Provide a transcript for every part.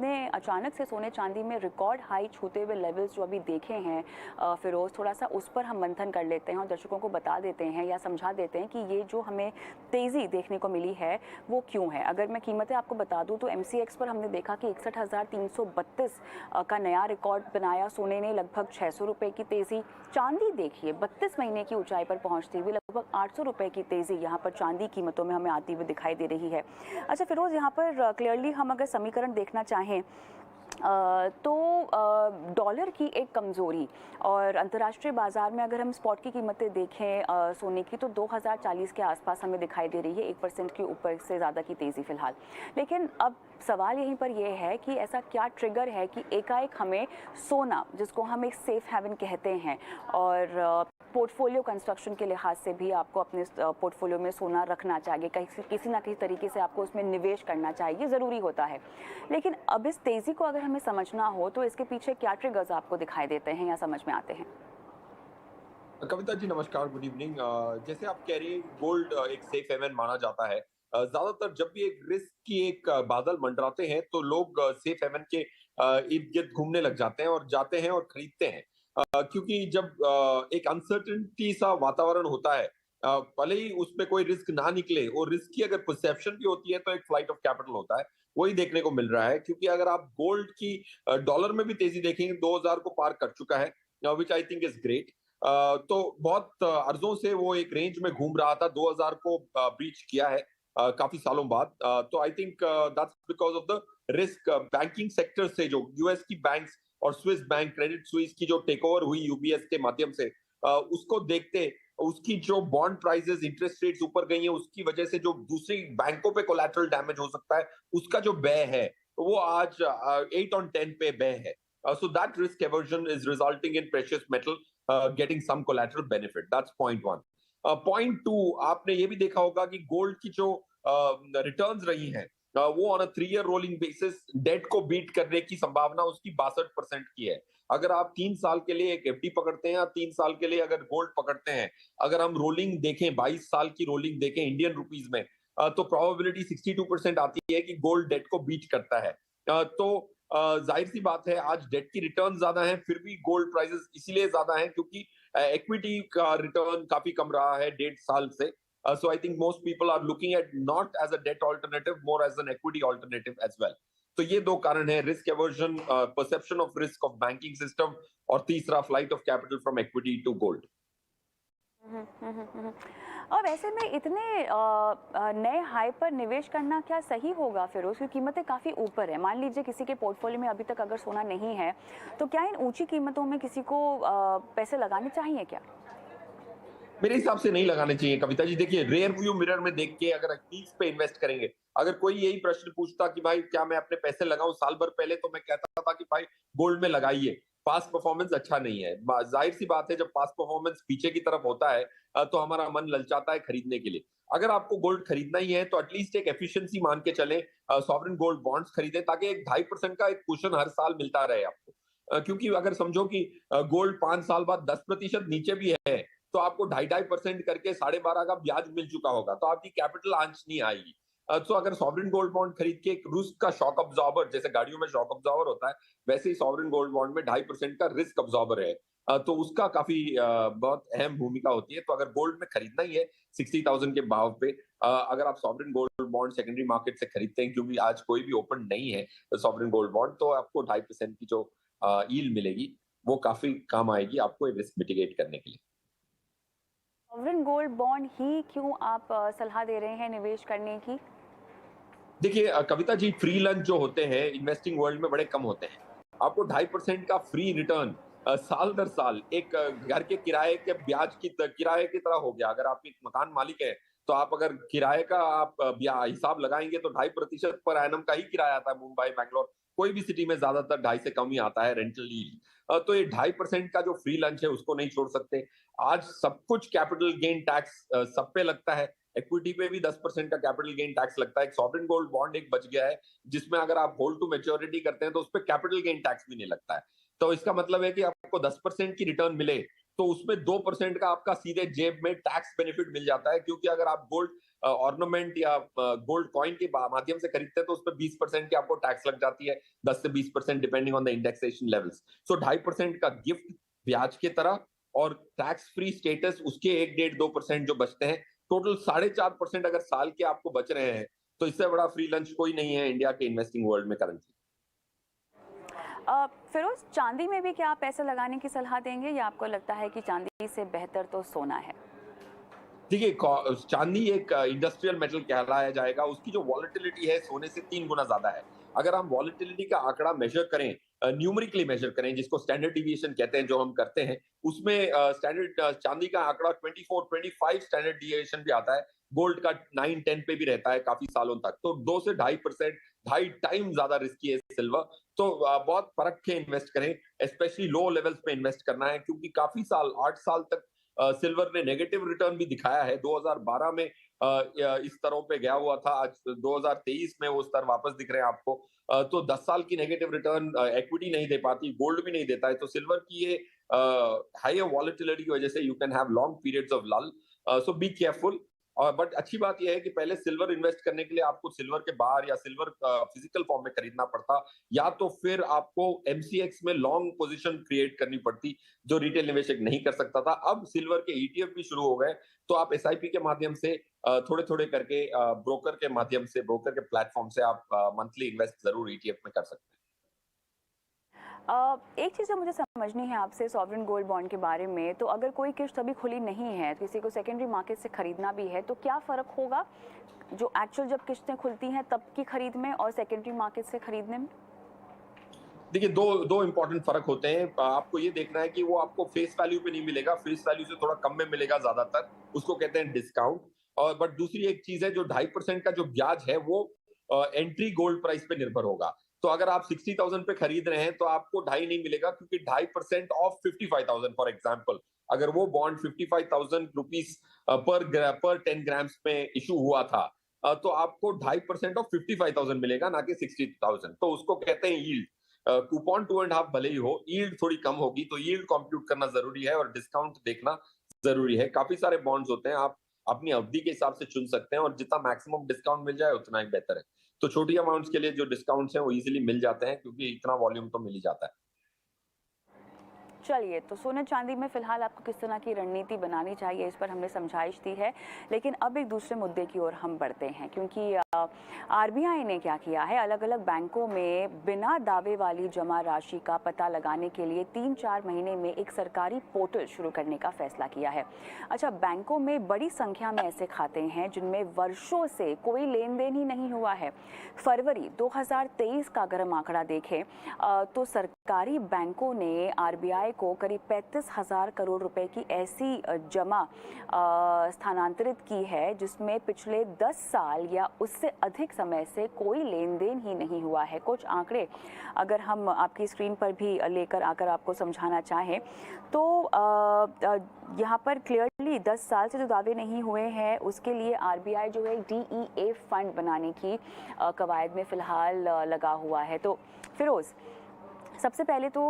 हमने अचानक से सोने चांदी में रिकॉर्ड हाई छूते हुए लेवल्स जो अभी देखे हैं फिरोज, थोड़ा सा उस पर हम मंथन कर लेते हैं और दर्शकों को बता देते हैं या समझा देते हैं कि ये जो हमें तेज़ी देखने को मिली है वो क्यों है। अगर मैं कीमतें आपको बता दूं तो MCX पर हमने देखा कि 61,332 का नया रिकॉर्ड बनाया सोने ने, लगभग 600 रुपये की तेज़ी। चांदी देखिए 32 महीने की ऊंचाई पर पहुंचती हुई लगभग 800 रुपये की तेज़ी यहाँ पर चांदी कीमतों में हमें आती हुई दिखाई दे रही है। अच्छा फिरोज़, यहाँ पर क्लियरली हम अगर समीकरण देखना चाहें तो डॉलर की एक कमज़ोरी और अंतर्राष्ट्रीय बाज़ार में अगर हम स्पॉट की कीमतें देखें सोने की तो 2040 के आसपास हमें दिखाई दे रही है, 1% के ऊपर से ज़्यादा की तेज़ी फ़िलहाल। लेकिन अब सवाल यहीं पर यह है कि ऐसा क्या ट्रिगर है कि एकाएक हमें सोना, जिसको हम एक सेफ हेवन कहते हैं, और पोर्टफोलियो कंस्ट्रक्शन के लिहाज से भी आपको अपने पोर्टफोलियो में सोना रखना चाहिए, किसी ना किसी तरीके से आपको उसमें निवेश करना चाहिए, ज़रूरी होता है। लेकिन अब इस तेज़ी को अगर हमें समझना हो तो इसके पीछे क्या ट्रिगर्स आपको दिखाई देते हैं या समझ में आते हैं? कविता जी नमस्कार, गुड इवनिंग। जैसे आप कह रही हैं, गोल्ड एक सेफ हेवन माना जाता है। ज्यादातर जब भी एक रिस्क की एक बादल मंडराते हैं तो लोग सेफ हेवन के इर्द गिर्द घूमने लग जाते हैं और जाते हैं और खरीदते हैं। क्योंकि जब एक अनसर्टेनिटी सा वातावरण होता है, भले ही उसमें कोई रिस्क ना निकले और रिस्क की अगर परसेप्शन भी होती है तो एक फ्लाइट ऑफ कैपिटल होता है। वही देखने को मिल रहा है, क्योंकि अगर आप गोल्ड की डॉलर में भी तेजी देखेंगे, 2000 को पार कर चुका है, विच आई थिंक इज ग्रेट। तो बहुत अर्जों से वो एक रेंज में घूम रहा था, 2000 को ब्रीच किया है काफी सालों बाद। तो I think that's because of the risk. Banking sector से जो यूएस की बैंक्स और स्विस बैंक, क्रेडिट स्विस की जो टेक ओवर हुई यूबीएस के माध्यम से, उसको देखते उसकी जो बॉन्ड प्राइसेस, इंटरेस्ट रेट्स ऊपर गई है, उसकी वजह से जो दूसरी बैंकों पे कोलैटरल डैमेज हो सकता है, उसका जो व्यय है वो आज 8 on 10 पे व्यय है। So that risk aversion is resulting in precious metal getting some collateral benefit. That's point one. Point two, आपने ये भी देखा होगा कि गोल्ड की जो रिटर्न्स रही हैं, वो on a 3 year rolling basis debt को बीट करने की संभावना उसकी 62% की है। अगर आप 3 साल के लिए एक एफडी पकड़ते हैं या 3 साल के लिए अगर गोल्ड पकड़ते हैं, अगर हम रोलिंग देखें, 22 साल की रोलिंग देखें इंडियन रुपीज में, तो प्रोबेबिलिटी 62% आती है कि गोल्ड डेट को बीट करता है। तो जाहिर सी बात है, आज डेट की रिटर्न ज्यादा है, फिर भी गोल्ड प्राइसेस इसीलिए ज्यादा है क्योंकि इक्विटी का रिटर्न काफी कम रहा है 1.5 साल से। So I think most people are looking at not as a debt alternative, more as an equity alternative as well. तो ये दो कारण है, risk aversion, perception of risk of banking system, और तीसरा flight of capital from equity to gold. Hmm, hmm, hmm. और ऐसे में इतने नए हाई पर निवेश करना क्या सही होगा फिर? उसकी कीमतें काफ़ी ऊपर है। मान लीजिए किसी के पोर्टफोलियो में अभी तक अगर सोना नहीं है तो क्या इन ऊंची कीमतों में किसी को पैसे लगाने चाहिए क्या? मेरे हिसाब से नहीं लगाने चाहिए कविता जी। देखिए, रेयर व्यू मिरर में देख के अगर पीक्स पे इन्वेस्ट करेंगे, अगर कोई यही प्रश्न पूछता कि भाई क्या मैं अपने पैसे लगाऊं साल भर पहले, तो मैं कहता था कि भाई गोल्ड में लगाइए, पास्ट परफॉर्मेंस अच्छा नहीं है। जाहिर सी बात है, जब पास्ट परफॉर्मेंस पीछे की तरफ होता है तो हमारा मन ललचाता है खरीदने के लिए। अगर आपको गोल्ड खरीदना ही है तो एटलीस्ट एक एफिशिएंसी मान के चले, सॉवरेन गोल्ड बॉन्ड्स खरीदें, ताकि एक 2.5% का एक कुशन हर साल मिलता रहे आपको। क्योंकि अगर समझो कि गोल्ड 5 साल बाद 10% नीचे भी है, तो आपको 2.5% करके 12.5 का ब्याज मिल चुका होगा, तो आपकी कैपिटल आंच नहीं आएगी। तो अगर सॉवरेन गोल्ड बॉन्ड खरीद के एक रिस्क का शॉक अब्जॉर्बर, जैसे गाड़ियों में शॉक अब्जॉर्बर होता है, वैसे ही सॉवरेन गोल्ड बॉन्ड में 2.5% का रिस्क अब्जॉर्बर है। तो उसका काफी बहुत अहम भूमिका होती है। तो अगर गोल्ड में खरीदना ही है 60,000 के भाव पे, अगर आप sovereign gold bond secondary market से खरीदते हैं, क्योंकि आज कोई भी ओपन नहीं है सॉवरेन गोल्ड बॉन्ड, तो आपको 2.5% की जो यील्ड मिलेगी, वो काफी काम आएगी आपको रिस्क मिटिगेट करने के लिए। सॉवरेन गोल्ड बॉन्ड ही क्यों आप सलाह दे रहे हैं निवेश करने की? देखिए कविता जी, फ्री लंच जो होते हैं इन्वेस्टिंग वर्ल्ड में बड़े कम होते हैं। आपको 2.5% का फ्री रिटर्न साल दर साल एक घर के किराए के ब्याज की किराए की तरह हो गया। अगर आप एक मकान मालिक है, तो आप अगर किराए का आप हिसाब लगाएंगे तो 2.5% पर एनम का ही किराया आता है। मुंबई, बैंगलोर, कोई भी सिटी में ज्यादातर 2.5 से कम ही आता है रेंटल यील्ड। तो ये 2.5% का जो फ्री लंच है उसको नहीं छोड़ सकते। आज सब कुछ कैपिटल गेन टैक्स सब पे लगता है। इक्विटी पे भी 10% का कैपिटल गेन टैक्स लगता है। एक सॉवरेन गोल्ड बॉन्ड एक बच गया है, जिसमें अगर आप होल्ड टू मैच्योरिटी करते हैं तो उस पर कैपिटल गेन टैक्स भी नहीं लगता है। तो इसका मतलब है कि आपको 10% की रिटर्न मिले, तो उसमें 2% का आपका सीधे जेब में टैक्स बेनिफिट मिल जाता है। क्योंकि अगर आप गोल्ड ऑर्नामेंट या गोल्ड कॉइन के माध्यम से खरीदते हैं तो उस पर 20% की आपको टैक्स लग जाती है, 10 से 20% depending on the indexation levels. So 2.5% का गिफ्ट ब्याज की तरह, और टैक्स फ्री स्टेटस उसके 1-1.5-2% जो बचते हैं, टोटल 4.5% अगर साल के आपको बच रहे हैं, तो इससे बड़ा फ्री लंच कोई नहीं है इंडिया के इन्वेस्टिंग वर्ल्ड में करंटली। फिरोज, चांदी में भी क्या आप पैसे लगाने की सलाह देंगे, या आपको लगता है कि चांदी से बेहतर तो सोना है? देखिए, चांदी एक इंडस्ट्रियल मेटल कहलाया जाएगा, उसकी जो वॉलेटिलिटी है सोने से 3 गुना ज्यादा है। अगर हम वॉलेटिलिटी का आंकड़ा मेजर करें, न्यूमेरिकली मेजर करें, जिसको स्टैंडर्ड डिविएशन कहते हैं, जो हम करते हैं, उसमें स्टैंडर्ड चांदी का आंकड़ा 24-25 स्टैंडर्ड डिविएशन भी आता है। गोल्ड का 9-10 पे भी रहता है काफी सालों तक। तो 2 से 2.5%, 2.5 टाइम ज्यादा रिस्की है सिल्वर। तो बहुत फर्क के इन्वेस्ट करें, स्पेशली लो लेवल्स पे इन्वेस्ट करना है, क्योंकि काफी साल, 8 साल तक सिल्वर ने नेगेटिव रिटर्न भी दिखाया है। 2012 में इस स्तरों पे गया हुआ था, आज 2023 में वो स्तर वापस दिख रहे हैं आपको। तो 10 साल की नेगेटिव रिटर्न इक्विटी नहीं दे पाती, गोल्ड भी नहीं देता है। तो सिल्वर की ये हायर वॉलेटिलिटी की वजह से you can have long periods of लल, सो बी केयरफुल। और बट अच्छी बात यह है कि पहले सिल्वर इन्वेस्ट करने के लिए आपको सिल्वर के बार या सिल्वर फिजिकल फॉर्म में खरीदना पड़ता, या तो फिर आपको एमसीएक्स में लॉन्ग पोजीशन क्रिएट करनी पड़ती, जो रिटेल निवेशक नहीं कर सकता था। अब सिल्वर के ईटीएफ भी शुरू हो गए, तो आप एसआईपी के माध्यम से थोड़े थोड़े करके, ब्रोकर के माध्यम से, ब्रोकर के प्लेटफॉर्म से आप मंथली इन्वेस्ट जरूर ईटीएफ में कर सकते हैं। एक चीज़ जो मुझे समझनी है आपसे सॉवरेन गोल्ड बॉन्ड के बारे में, तो अगर कोई किस्त अभी खुली नहीं है, किसी को सेकेंडरी मार्केट से खरीदना भी है, तो क्या फ़र्क होगा जो एक्चुअल जब किस्तें खुलती हैं तब की खरीद में और सेकेंडरी मार्केट से खरीदने में? देखिए, दो दो इंपॉर्टेंट फर्क होते हैं। आपको ये देखना है कि वो आपको फेस वैल्यू पे नहीं मिलेगा, फेस वैल्यू से थोड़ा कम में मिलेगा ज्यादातर, उसको कहते हैं डिस्काउंट। और बट दूसरी एक चीज है, जो 2.5% का जो ब्याज है वो एंट्री गोल्ड प्राइस पे निर्भर होगा। तो अगर आप 60,000 पे खरीद रहे हैं तो आपको 2.5 नहीं मिलेगा, क्योंकि 2.5% ऑफ 55,000 फॉर एग्जाम्पल, अगर वो बॉन्ड 55,000 रुपीज पर 10 ग्राम्स में इशू हुआ था, तो आपको 2.5% ऑफ 55,000 मिलेगा, ना कि 60,000। तो उसको कहते हैं यील्ड। कूपन 2.5 भले ही हो, यील्ड थोड़ी कम होगी, तो यील्ड कंप्यूट करना जरूरी है और डिस्काउंट देखना जरूरी है। काफी सारे बॉन्ड्स होते हैं, आप अपनी अवधि के हिसाब से चुन सकते हैं, और जितना मैक्सिमम डिस्काउंट मिल जाए उतना ही बेहतर है। तो छोटी अमाउंट्स के लिए जो डिस्काउंट्स हैं वो इजीली मिल जाते हैं, क्योंकि इतना वॉल्यूम तो मिल ही जाता है। चलिए, तो सोने चांदी में फिलहाल आपको किस तरह की रणनीति बनानी चाहिए, इस पर हमने समझाइश दी है। लेकिन अब एक दूसरे मुद्दे की ओर हम बढ़ते हैं, क्योंकि आरबीआई ने क्या किया है, अलग अलग बैंकों में बिना दावे वाली जमा राशि का पता लगाने के लिए 3-4 महीने में एक सरकारी पोर्टल शुरू करने का फैसला किया है। अच्छा, बैंकों में बड़ी संख्या में ऐसे खाते हैं जिनमें वर्षों से कोई लेन देन ही नहीं हुआ है। फरवरी 2023 का अगर हम आंकड़ा देखें तो सरकारी बैंकों ने आरबीआई को करीब 35,000 करोड़ रुपए की ऐसी जमा स्थानांतरित की है जिसमें पिछले 10 साल या उससे अधिक समय से कोई लेन देन ही नहीं हुआ है। कुछ आंकड़े अगर हम आपकी स्क्रीन पर भी लेकर आकर आपको समझाना चाहें तो यहाँ पर क्लियरली 10 साल से जो दावे नहीं हुए हैं उसके लिए आरबीआई जो है डीईए फंड बनाने की कवायद में फिलहाल लगा हुआ है। तो फिरोज, सबसे पहले तो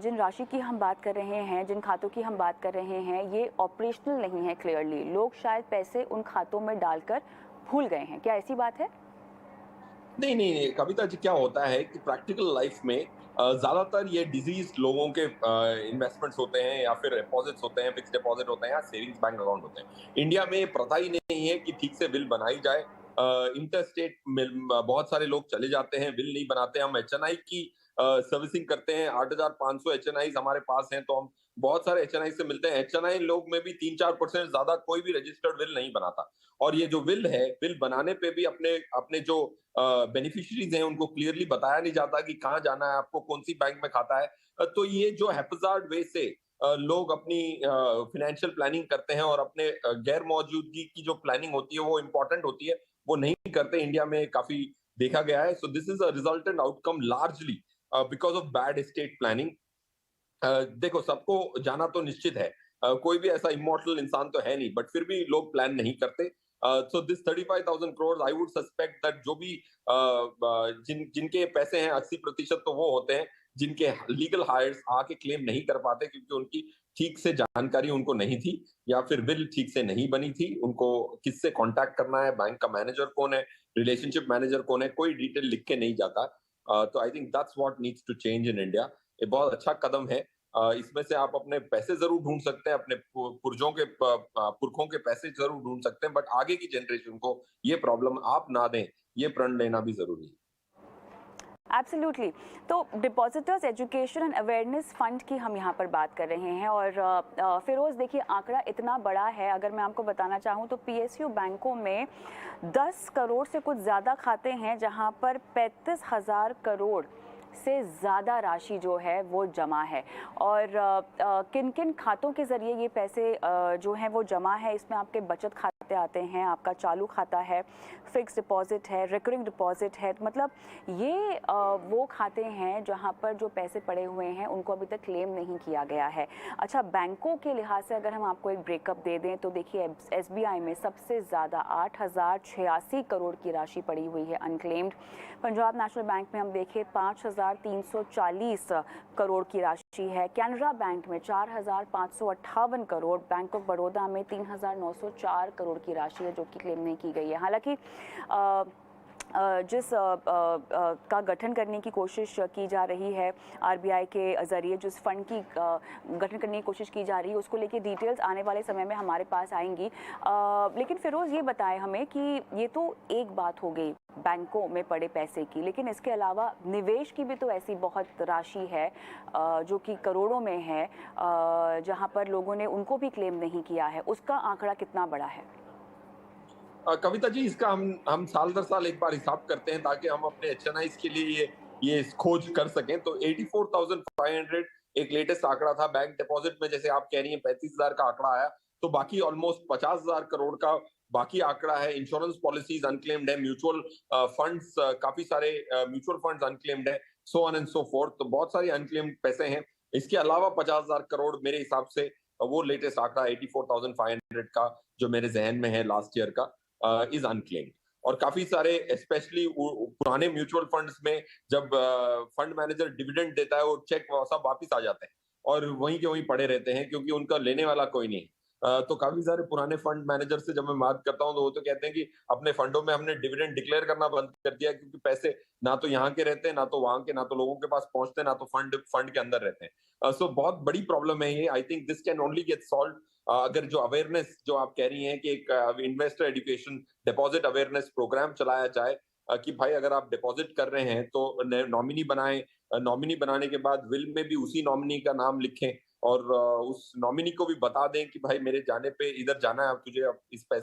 जिन राशि की हम बात कर रहे हैं, जिन खातों की हम बात कर रहे हैं, ये ऑपरेशनल नहीं है। क्लियरली लोग शायद पैसे उन खातों में डालकर भूल गए हैं, क्या ऐसी बात है? नहीं नहीं नहीं, कविता जी, क्या होता है कि प्रैक्टिकल लाइफ में ज्यादातर ये डिजीज लोगों के इन्वेस्टमेंट्स होते हैं, या फिर डिपॉजिट्स होते हैं, फिक्स डिपॉजिट होते हैं, या सेविंग्स बैंक अकाउंट होते हैं। इंडिया में प्रथा ही नहीं है कि ठीक से विल बनाई जाए। इंटरस्टेट में बहुत सारे लोग चले जाते हैं, विल नहीं बनाते। हम एचएनआई की सर्विसिंग करते हैं, 8,500 एचएनआई हमारे पास हैं, तो हम बहुत सारे एचएनआई से मिलते हैं। एचएनआई लोग में भी 3-4% ज्यादा कोई भी रजिस्टर्ड विल नहीं बनाता। और ये जो विल है, विल बनाने पे भी अपने अपने जो बेनिफिशियरीज हैं उनको क्लियरली बताया नहीं जाता कि कहाँ जाना है आपको, कौन सी बैंक में खाता है। तो ये जो हैप्पजार्ड वे से लोग अपनी फाइनेंशियल प्लानिंग करते हैं, और अपने गैर मौजूदगी की जो प्लानिंग होती है वो इंपॉर्टेंट होती है, वो नहीं करते। इंडिया में काफी देखा गया है। So this is a resultant outcome largely because of bad estate planning. देखो, सबको जाना तो निश्चित है, कोई भी ऐसा इमोर्टल इंसान तो है नहीं, बट फिर भी लोग प्लान नहीं करते। So this 35,000 crore, I would suspect that जो भी जिनके पैसे हैं 80% तो वो होते हैं जिनके लीगल हायर्स आके क्लेम नहीं कर पाते, क्योंकि उनकी ठीक से जानकारी उनको नहीं थी या फिर विल ठीक से नहीं बनी थी, उनको किससे कॉन्टैक्ट करना है, बैंक का मैनेजर कौन है, रिलेशनशिप मैनेजर कौन है, कोई डिटेल लिख के नहीं जाता। तो I think that's what needs to change in India. ये बहुत अच्छा कदम है। इसमें से आप अपने पैसे ज़रूर ढूँढ सकते हैं, अपने पुरजों के पुरखों के पैसे ज़रूर ढूँढ सकते हैं, बट आगे की जनरेशन को ये प्रॉब्लम आप ना दें, ये प्रण लेना भी ज़रूरी है। एब्सोल्युटली। तो depositors education and awareness fund की हम यहाँ पर बात कर रहे हैं और फिरोज़ देखिए आंकड़ा इतना बड़ा है, अगर मैं आपको बताना चाहूँ तो पीएसयू बैंकों में 10 करोड़ से कुछ ज़्यादा खाते हैं जहाँ पर 35,000 करोड़ से ज़्यादा राशि जो है वो जमा है। और किन किन खातों के ज़रिए ये पैसे जो हैं वो जमा है, इसमें आपके बचत खाते आते हैं, आपका चालू खाता है, फिक्स डिपॉजिट है, रिकरिंग डिपॉजिट है। मतलब ये वो खाते हैं जहां पर जो पैसे पड़े हुए हैं उनको अभी तक क्लेम नहीं किया गया है। अच्छा, बैंकों के लिहाज से अगर हम आपको एक ब्रेकअप दे दें तो देखिए एसबीआई में सबसे ज़्यादा 8,086 करोड़ की राशि पड़ी हुई है अनक्लेम्ड। पंजाब नेशनल बैंक में हम देखें 5,340 करोड़ की राशि है। कैनरा बैंक में 4,558 करोड़, बैंक ऑफ बड़ौदा में 3,904 करोड़ की राशि है जो कि क्लेम नहीं की गई है। हालांकि जिस का गठन करने की कोशिश की जा रही है आरबीआई के ज़रिए, जिस फंड की गठन करने की कोशिश की जा रही है, उसको लेके डिटेल्स आने वाले समय में हमारे पास आएंगी। लेकिन फिरोज़ ये बताएं हमें कि ये तो एक बात हो गई बैंकों में पड़े पैसे की, लेकिन इसके अलावा निवेश की भी तो ऐसी बहुत राशि है जो कि करोड़ों में है, जहां पर लोगों ने उनको भी क्लेम नहीं किया है। उसका आंकड़ा कितना बड़ा है? कविता जी, इसका हम साल दर साल एक बार हिसाब करते हैं ताकि हम अपने एचएनआईज के लिए ये खोज कर सकें। तो 84,500 एक लेटेस्ट आंकड़ा था। बैंक डिपॉजिट में जैसे आप कह रही हैं 35,000 का आंकड़ा आया, तो बाकी ऑलमोस्ट 50,000 करोड़ का बाकी आंकड़ा है। इंश्योरेंस पॉलिसीज अनक्लेम्ड है, म्यूचुअल फंड्स काफी सारे म्यूचुअल फंड्स अनक्लेम्ड है, so on and so fourth. तो बहुत सारे अनक्लेम्ड पैसे हैं। इसके अलावा 50,000 करोड़ मेरे हिसाब से वो लेटेस्ट आंकड़ा 84,500 का जो मेरे जहन में है लास्ट ईयर का इज अनक्लेम्ड। और काफी सारे स्पेशली पुराने म्यूचुअल फंड्स में जब फंड मैनेजर डिविडेंड देता है वो चेक सब वापस आ जाते हैं और वहीं के वहीं पड़े रहते हैं क्योंकि उनका लेने वाला कोई नहीं। तो काफी सारे पुराने फंड मैनेजर से जब मैं बात करता हूँ तो वो तो कहते हैं कि अपने फंडों में हमने डिविडेंड डिक्लेयर करना बंद कर दिया क्योंकि पैसे ना तो यहाँ के रहते हैं, ना तो वहां के, ना तो लोगों के पास पहुंचते हैं, ना तो फंड फंड के अंदर रहते हैं। सो बहुत बड़ी प्रॉब्लम है ये। I think this can only get solve अगर जो अवेयरनेस जो आप कह रही हैं कि एक investor education deposit awareness programme चलाया जाए कि भाई अगर आप डिपॉजिट कर रहे हैं तो नॉमिनी बनाएं। नॉमिनी बनाने के बाद विल में भी उसी नॉमिनी का नाम लिखें और उस नॉमिनी को भी बता दें कि भाई मेरे जाने पे इधर जाना है, अब तुझे अब इस पैसे